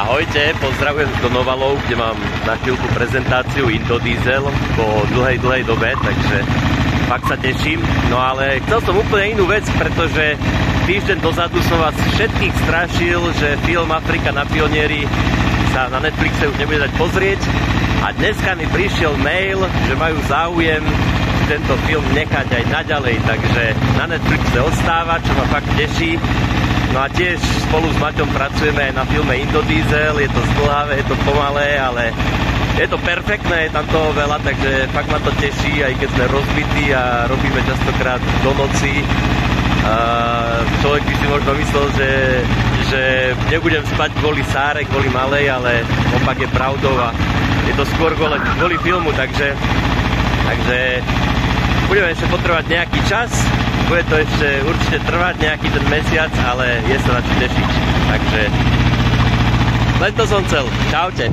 Ahojte, pozdravujem do Novalov, kde mám na chvíľku prezentáciu Indodiesel po dlhej dobe, takže fakt sa teším. No ale chcel som úplne inú vec, pretože týždeň dozadu som vás všetkých strašil, že film Afrika na pionieri sa na Netflixe už nebude dať pozrieť. A dneska mi prišiel mail, že majú záujem tento film nechať aj naďalej, takže na Netflixe ostáva, čo ma fakt teší. No a tiež spolu s Maťom pracujeme aj na filme Indodiesel, je to zdĺhavé, je to pomalé, ale je to perfektné, je tam toho veľa, takže fakt ma to teší, aj keď sme rozbití a robíme častokrát do noci. Človek by si možno myslel, že nebudem spať kvôli Sáre, kvôli malej, ale opak je pravdou a je to skôr kvôli filmu, takže budeme ešte potrebovať nejaký čas, bude to ešte určite trvať nejaký ten mesiac, ale je sa na čo tešiť, takže len to som chcel. Čaute.